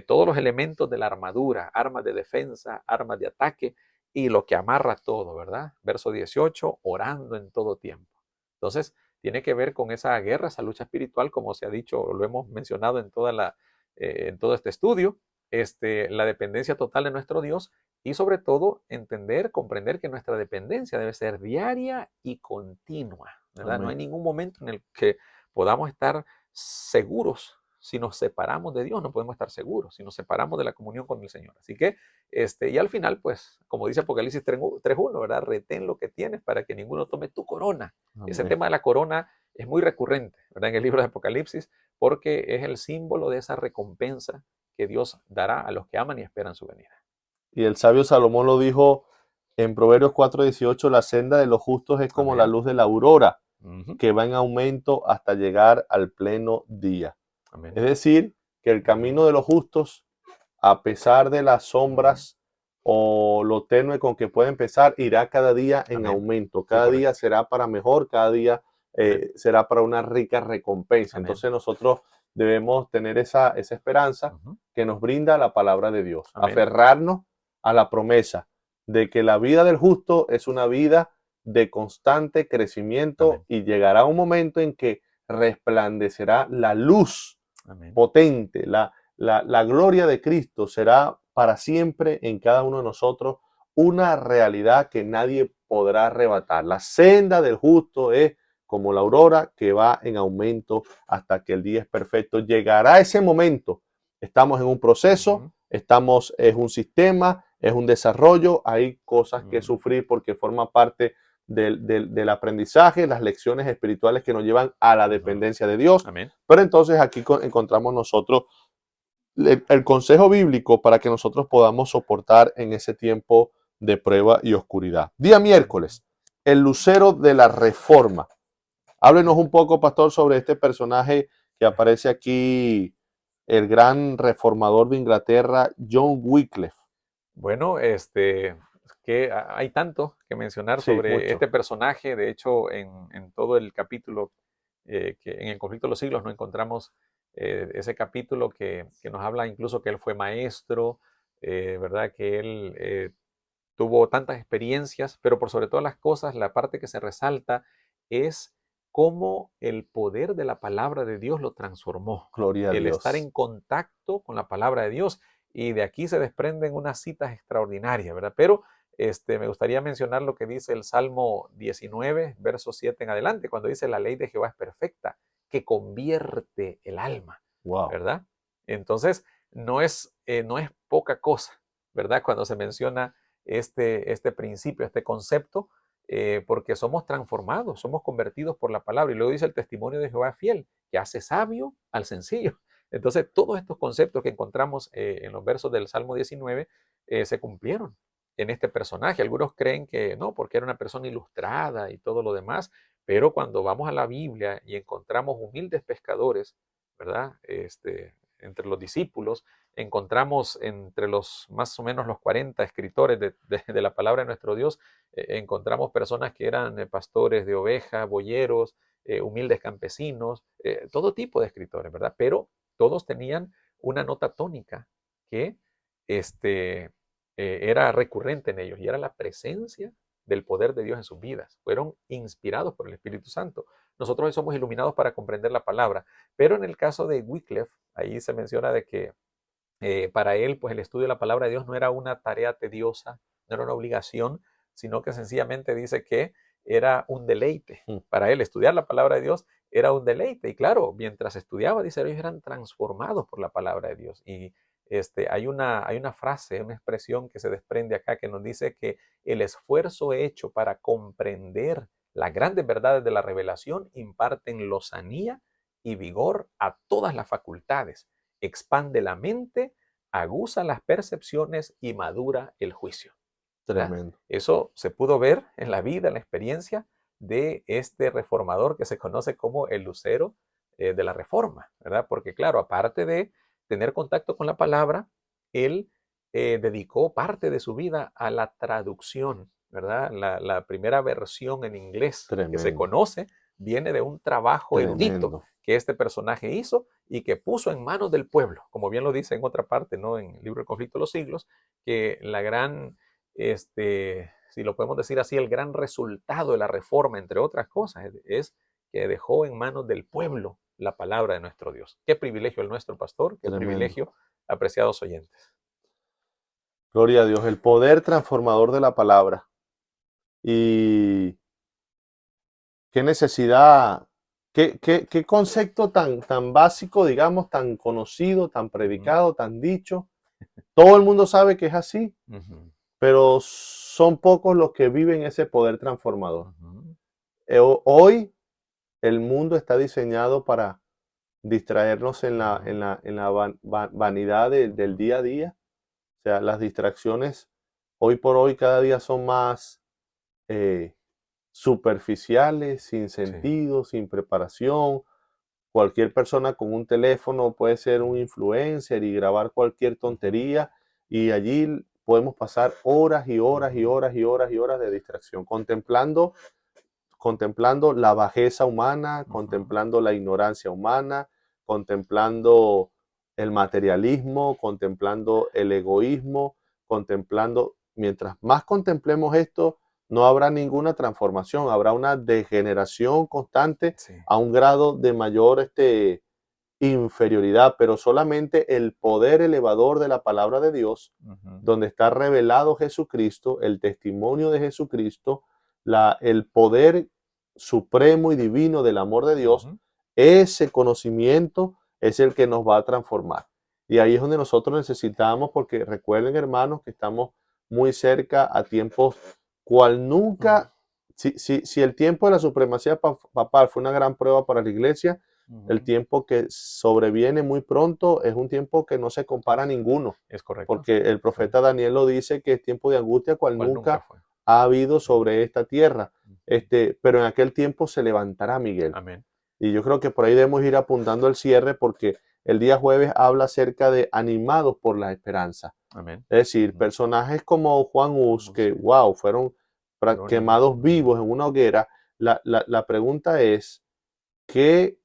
todos los elementos de la armadura, armas de defensa, armas de ataque y lo que amarra todo, ¿verdad? Verso 18, orando en todo tiempo. Entonces, tiene que ver con esa guerra, esa lucha espiritual, como se ha dicho, lo hemos mencionado en todo este estudio, la dependencia total de nuestro Dios y sobre todo entender, comprender que nuestra dependencia debe ser diaria y continua, ¿verdad? No hay Amén. ningún momento en el que podamos estar seguros. Si nos separamos de Dios, no podemos estar seguros. Si nos separamos de la comunión con el Señor. Así que, y al final, pues, como dice Apocalipsis 3:1, ¿verdad? Retén lo que tienes para que ninguno tome tu corona. Ese Amén. tema de la corona es muy recurrente, ¿verdad? En el libro de Apocalipsis, porque es el símbolo de esa recompensa que Dios dará a los que aman y esperan su venida. Y el sabio Salomón lo dijo en Proverbios 4:18, la senda de los justos es como la Amén. luz de la aurora, Ujú. que va en aumento hasta llegar al pleno día. Amén. Es decir, que el camino de los justos, a pesar de las Ujú. sombras o lo tenue con que puede empezar, irá cada día en Amén. aumento. Sí, Cada correcto. día será para mejor, cada día Amén. será para una rica recompensa. Amén. Entonces nosotros debemos tener esa esperanza Ujú. que nos brinda la palabra de Dios. Amén. Aferrarnos a la promesa de que la vida del justo es una vida de constante crecimiento Amén. y llegará un momento en que resplandecerá la luz Amén. potente, la gloria de Cristo será para siempre en cada uno de nosotros una realidad que nadie podrá arrebatar. La senda del justo es como la aurora que va en aumento hasta que el día es perfecto. Llegará ese momento. Estamos en un proceso, Ujú. es un sistema, es un desarrollo, hay cosas que Mm. sufrir porque forma parte del aprendizaje, las lecciones espirituales que nos llevan a la Ujú. dependencia de Dios. Amén. Pero entonces aquí encontramos nosotros el consejo bíblico para que nosotros podamos soportar en ese tiempo de prueba y oscuridad. Día miércoles, el lucero de la reforma. Háblenos un poco, pastor, sobre este personaje que aparece aquí, el gran reformador de Inglaterra, John Wycliffe. Bueno, que hay tanto que mencionar Sí, sobre mucho. este personaje. De hecho, en todo el capítulo, que en el conflicto de los siglos no encontramos ese capítulo que nos habla incluso que él fue maestro, ¿verdad? Que él tuvo tantas experiencias, pero por sobre todas las cosas, la parte que se resalta es cómo el poder de la palabra de Dios lo transformó. Gloria a El estar Dios. en contacto con la palabra de Dios. Y de aquí se desprenden unas citas extraordinarias, ¿verdad? Pero me gustaría mencionar lo que dice el Salmo 19, verso 7 en adelante, cuando dice: la ley de Jehová es perfecta, que convierte el alma, Wow. ¿verdad? Entonces, no es poca cosa, ¿verdad? Cuando se menciona este principio, este concepto, porque somos transformados, somos convertidos por la palabra. Y luego dice: el testimonio de Jehová es fiel, que hace sabio al sencillo. Entonces, todos estos conceptos que encontramos en los versos del Salmo 19 se cumplieron en este personaje. Algunos creen que no, porque era una persona ilustrada y todo lo demás, pero cuando vamos a la Biblia y encontramos humildes pescadores, ¿verdad? Entre los discípulos, encontramos entre los más o menos los 40 escritores de la palabra de nuestro Dios, encontramos personas que eran pastores de ovejas, boyeros, humildes campesinos, todo tipo de escritores, ¿verdad? Pero todos tenían una nota tónica que era recurrente en ellos, y era la presencia del poder de Dios en sus vidas. Fueron inspirados por el Espíritu Santo. Nosotros hoy somos iluminados para comprender la palabra, pero en el caso de Wycliffe, ahí se menciona de que para él, pues el estudio de la palabra de Dios no era una tarea tediosa, no era una obligación, sino que sencillamente dice que era un deleite. Mm. Para él, estudiar la palabra de Dios era un deleite. Y claro, mientras estudiaba, dice, ellos eran transformados por la palabra de Dios. Y hay una frase, una expresión que se desprende acá que nos dice que el esfuerzo hecho para comprender las grandes verdades de la revelación imparten lozanía y vigor a todas las facultades, expande la mente, aguza las percepciones y madura el juicio. ¿Verdad? Tremendo. Eso se pudo ver en la vida, en la experiencia de este reformador que se conoce como el lucero de la reforma, ¿verdad? Porque claro, aparte de tener contacto con la palabra, él dedicó parte de su vida a la traducción, ¿verdad? La primera versión en inglés que se Tremendo. conoce viene de un trabajo erudito Tremendo. que este personaje hizo y que puso en manos del pueblo, como bien lo dice en otra parte, ¿no? En el libro del conflicto de los siglos, que la gran, si lo podemos decir así, el gran resultado de la reforma, entre otras cosas, es que dejó en manos del pueblo la palabra de nuestro Dios. Qué privilegio el nuestro, pastor, qué Tremendo. privilegio, apreciados oyentes. Gloria a Dios. El poder transformador de la palabra. Y qué necesidad, qué concepto tan básico, digamos, tan conocido, tan Ujú, predicado, tan dicho. Todo el mundo sabe que es así, ujú, pero son pocos los que viven ese poder transformador. ujú, Hoy el mundo está diseñado para distraernos en la, ujú, en la, en la vanidad del ujú, día a día. O sea, las distracciones hoy por hoy cada día son más eh, superficiales, sin sí, sentido, sin preparación. Cualquier persona con un teléfono puede ser un influencer y grabar cualquier ujú, tontería y allí podemos pasar horas y horas y ujú, horas y horas y horas de distracción, contemplando la bajeza humana, ujú, contemplando la ignorancia humana, contemplando el materialismo, contemplando el egoísmo, contemplando, mientras más contemplemos esto, no habrá ninguna transformación, habrá una degeneración constante Sí. a un grado de mayor inferioridad, pero solamente el poder elevador de la palabra de Dios, Ujú. donde está revelado Jesucristo, el testimonio de Jesucristo, el poder supremo y divino del amor de Dios, Ujú. ese conocimiento es el que nos va a transformar. Y ahí es donde nosotros necesitamos, porque recuerden, hermanos, que estamos muy cerca a tiempos cual nunca, si el tiempo de la supremacía papal fue una gran prueba para la iglesia, el Ujú. tiempo que sobreviene muy pronto es un tiempo que no se compara a ninguno, Es correcto. porque el Sí. profeta Daniel lo dice que es tiempo de angustia cual Cual nunca nunca fue. ha habido sobre esta tierra. Ujú. Pero en aquel tiempo se levantará Miguel. Amén. Y yo creo que por ahí debemos ir apuntando al cierre porque el día jueves habla acerca de animados por la esperanza. Amén. Es decir, Ujú. personajes como Juan Hus, que Sí. wow, fueron Jerónimo. quemados vivos Ujú. en una hoguera. La pregunta es, ¿qué,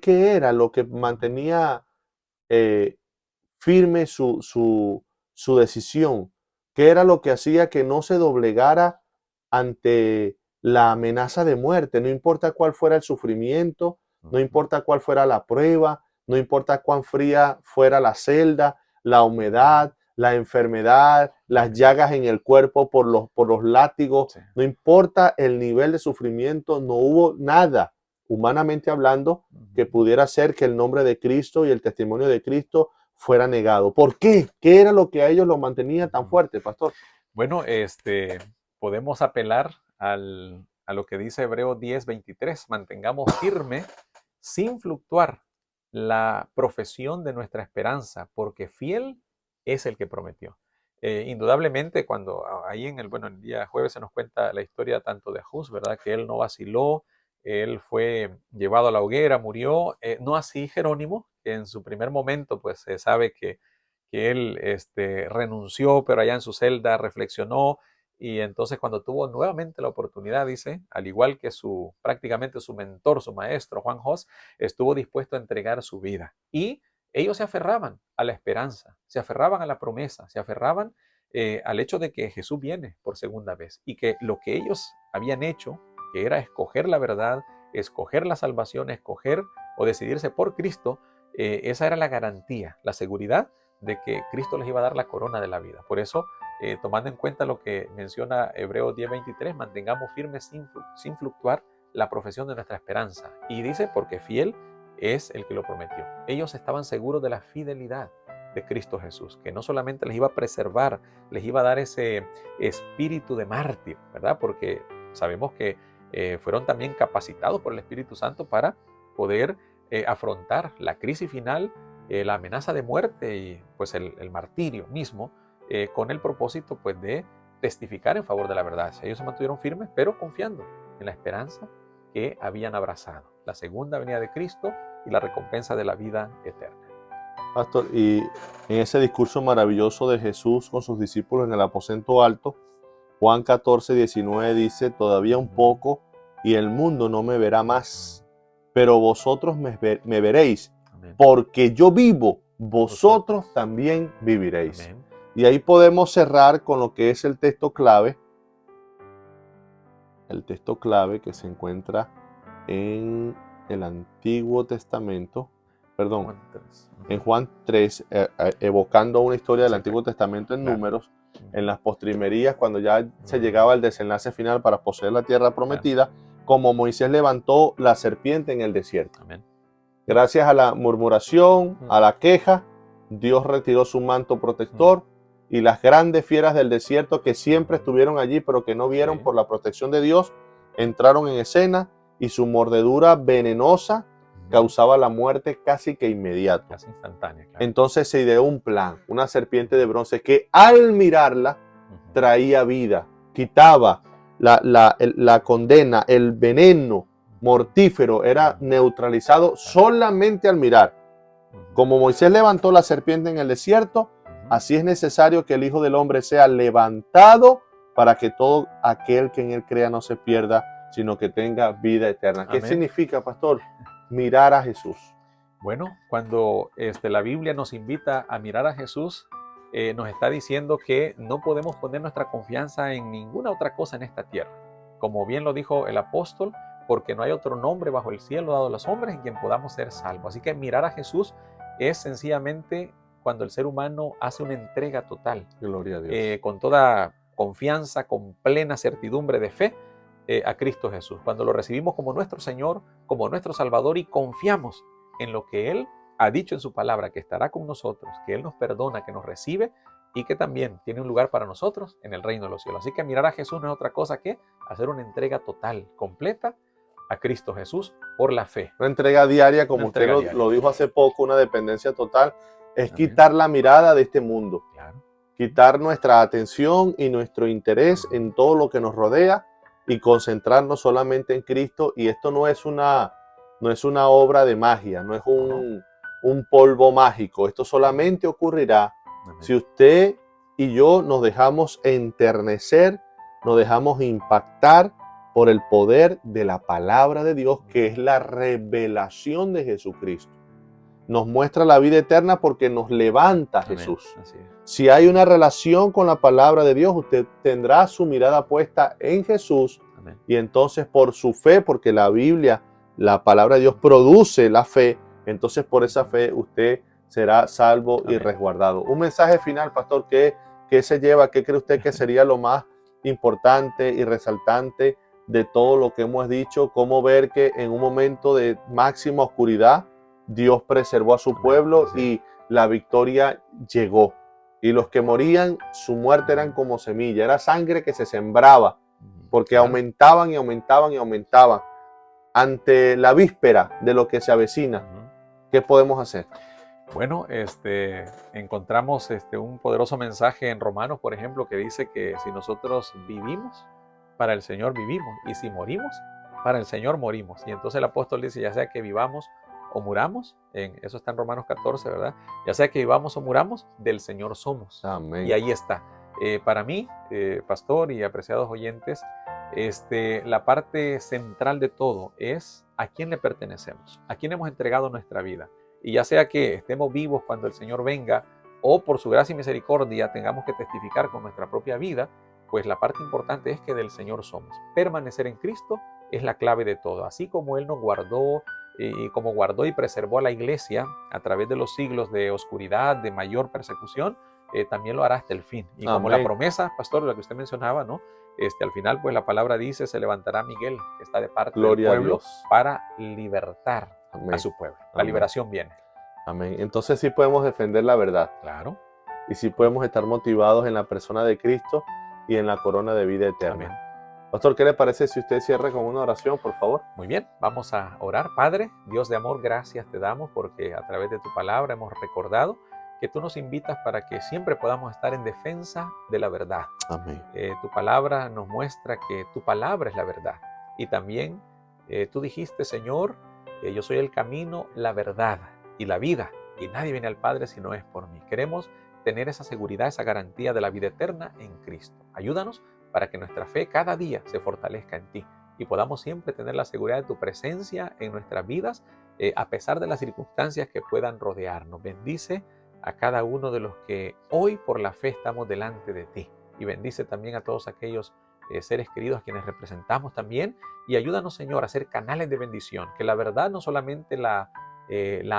qué era lo que mantenía eh, firme su decisión? ¿Qué era lo que hacía que no se doblegara ante la amenaza de muerte? No importa cuál fuera el sufrimiento, no Ujú. importa cuál fuera la prueba, no importa cuán fría fuera la celda, la humedad, la enfermedad, las Amén. llagas en el cuerpo por los látigos, Sí. no importa el nivel de sufrimiento, no hubo nada, humanamente hablando, que Ujú. pudiera hacer que el nombre de Cristo y el testimonio de Cristo fuera negado. ¿Por qué? ¿Qué era lo que a ellos los mantenía tan Ujú. fuerte, pastor? Bueno, podemos apelar a lo que dice Hebreo 10:23. Mantengamos firme, sin fluctuar, la profesión de nuestra esperanza, porque fiel es el que prometió. Indudablemente, cuando ahí el día jueves se nos cuenta la historia tanto de Juz, ¿verdad? Que él no vaciló, él fue llevado a la hoguera, murió. No así Jerónimo, que en su primer momento, pues se sabe que él renunció, pero allá en su celda reflexionó y entonces cuando tuvo nuevamente la oportunidad, dice, al igual que prácticamente su mentor, su maestro, Juan Hus, estuvo dispuesto a entregar su vida. Y ellos se aferraban a la esperanza, se aferraban a la promesa, se aferraban al hecho de que Jesús viene por segunda vez y que lo que ellos habían hecho, que era escoger la verdad, escoger la salvación, escoger o decidirse por Cristo, esa era la garantía, la seguridad de que Cristo les iba a dar la corona de la vida. Por eso, tomando en cuenta lo que menciona Hebreos 10:23, mantengamos firmes sin fluctuar la profesión de nuestra esperanza. Y dice, porque fiel es el que lo prometió. Ellos estaban seguros de la fidelidad de Cristo Jesús, que no solamente les iba a preservar, les iba a dar ese espíritu de mártir, ¿verdad? Porque sabemos que fueron también capacitados por el Espíritu Santo para poder afrontar la crisis final, la amenaza de muerte y pues el martirio mismo, con el propósito pues de testificar en favor de la verdad. Ellos se mantuvieron firmes, pero confiando en la esperanza que habían abrazado, la segunda venida de Cristo y la recompensa de la vida eterna. Pastor, y en ese discurso maravilloso de Jesús con sus discípulos en el aposento alto, Juan 14:19 dice, todavía un poco y el mundo no me verá más, pero vosotros me veréis, Amén. porque yo vivo, vosotros también viviréis. Amén. Y ahí podemos cerrar con lo que es el texto clave que se encuentra en el Antiguo Testamento, perdón, Juan 3. en Juan 3, evocando una historia del Sí, Antiguo Testamento en claro. Números, en las postrimerías, cuando ya se llegaba al desenlace final para poseer la tierra Claro. prometida, como Moisés levantó la serpiente en el desierto. Amén. Gracias a la murmuración, a la queja, Dios retiró su manto protector y las grandes fieras del desierto que siempre estuvieron allí pero que no vieron Sí. por la protección de Dios, entraron en escena y su mordedura venenosa causaba la muerte casi que inmediata. Casi instantánea, claro. Entonces se ideó un plan, una serpiente de bronce que al mirarla traía vida, quitaba la condena, el veneno mortífero era neutralizado solamente al mirar. Como Moisés levantó la serpiente en el desierto, así es necesario que el Hijo del Hombre sea levantado para que todo aquel que en él crea no se pierda, sino que tenga vida eterna. ¿Qué Amén. significa, pastor? mirar a Jesús? Bueno, cuando la Biblia nos invita a mirar a Jesús, nos está diciendo que no podemos poner nuestra confianza en ninguna otra cosa en esta tierra. Como bien lo dijo el apóstol, porque no hay otro nombre bajo el cielo dado a los hombres en quien podamos ser salvos. Así que mirar a Jesús es sencillamente cuando el ser humano hace una entrega total, Gloria a Dios. con toda confianza, con plena certidumbre de fe, a Cristo Jesús. Cuando lo recibimos como nuestro Señor, como nuestro Salvador y confiamos en lo que Él ha dicho en su palabra, que estará con nosotros, que Él nos perdona, que nos recibe y que también tiene un lugar para nosotros en el reino de los cielos. Así que mirar a Jesús no es otra cosa que hacer una entrega total, completa a Cristo Jesús por la fe. Una entrega diaria, como usted lo dijo hace poco, una dependencia total, es Amén. Quitar la mirada de este mundo. Claro. Quitar nuestra atención y nuestro interés en todo lo que nos rodea y concentrarnos solamente en Cristo. Y esto no es una obra de magia, no es un polvo mágico. Esto solamente ocurrirá Amén. si usted y yo nos dejamos enternecer, nos dejamos impactar por el poder de la palabra de Dios, que es la revelación de Jesucristo. Nos muestra la vida eterna porque nos levanta Jesús. Así es. Si hay una relación con la palabra de Dios, usted tendrá su mirada puesta en Jesús. Amén. Y entonces por su fe, porque la Biblia, la palabra de Dios produce la fe, entonces por esa fe usted será salvo y Amén. resguardado. Un mensaje final, pastor, ¿qué se lleva? ¿Qué cree usted que sería lo más importante y resaltante de todo lo que hemos dicho? ¿Cómo ver que en un momento de máxima oscuridad Dios preservó a su pueblo y la victoria llegó? Y los que morían, su muerte eran como semilla, era sangre que se sembraba, porque aumentaban y aumentaban y aumentaban. Ante la víspera de lo que se avecina, ¿qué podemos hacer? Bueno, encontramos un poderoso mensaje en Romanos, por ejemplo, que dice que si nosotros vivimos, para el Señor vivimos, y si morimos, para el Señor morimos. Y entonces el apóstol dice, ya sea que vivamos o muramos, eso está en Romanos 14, ¿verdad? Ya sea que vivamos o muramos, del Señor somos. Amén. Y ahí está. Para mí, pastor y apreciados oyentes, la parte central de todo es a quién le pertenecemos, a quién hemos entregado nuestra vida. Y ya sea que estemos vivos cuando el Señor venga, o por su gracia y misericordia tengamos que testificar con nuestra propia vida, pues la parte importante es que del Señor somos. Permanecer en Cristo es la clave de todo. Así como Él nos guardó, y como guardó y preservó a la iglesia a través de los siglos de oscuridad, de mayor persecución, también lo hará hasta el fin. Y como la promesa, pastor, la que usted mencionaba, ¿no? Al final, pues la palabra dice, se levantará Miguel, que está de parte del pueblo, para libertar a su pueblo. La liberación viene. Amén. Entonces sí podemos defender la verdad. Claro. Y sí podemos estar motivados en la persona de Cristo y en la corona de vida eterna. Amén. Pastor, ¿qué le parece si usted cierra con una oración, por favor? Muy bien, vamos a orar. Padre, Dios de amor, gracias te damos porque a través de tu palabra hemos recordado que tú nos invitas para que siempre podamos estar en defensa de la verdad. Amén. Tu palabra nos muestra que tu palabra es la verdad. Y también tú dijiste, Señor, que yo soy el camino, la verdad y la vida. Y nadie viene al Padre si no es por mí. Queremos tener esa seguridad, esa garantía de la vida eterna en Cristo. Ayúdanos para que nuestra fe cada día se fortalezca en ti y podamos siempre tener la seguridad de tu presencia en nuestras vidas, a pesar de las circunstancias que puedan rodearnos. Bendice a cada uno de los que hoy por la fe estamos delante de ti. Y bendice también a todos aquellos seres queridos a quienes representamos también. Y ayúdanos, Señor, a ser canales de bendición. Que la verdad no solamente la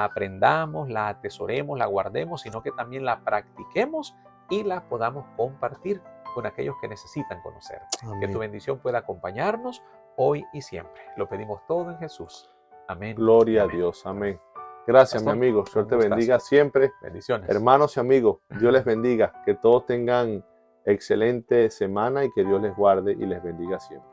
aprendamos, la atesoremos, la guardemos, sino que también la practiquemos y la podamos compartir con aquellos que necesitan conocerte. Amén. Que tu bendición pueda acompañarnos hoy y siempre. Lo pedimos todo en Jesús. Amén. Gloria Amén. a Dios. Amén. Gracias, Pastor, mi amigo. Dios te un bendiga gustazo. siempre. Bendiciones. Hermanos y amigos, Dios les bendiga. Que todos tengan excelente semana y que Dios les guarde y les bendiga siempre.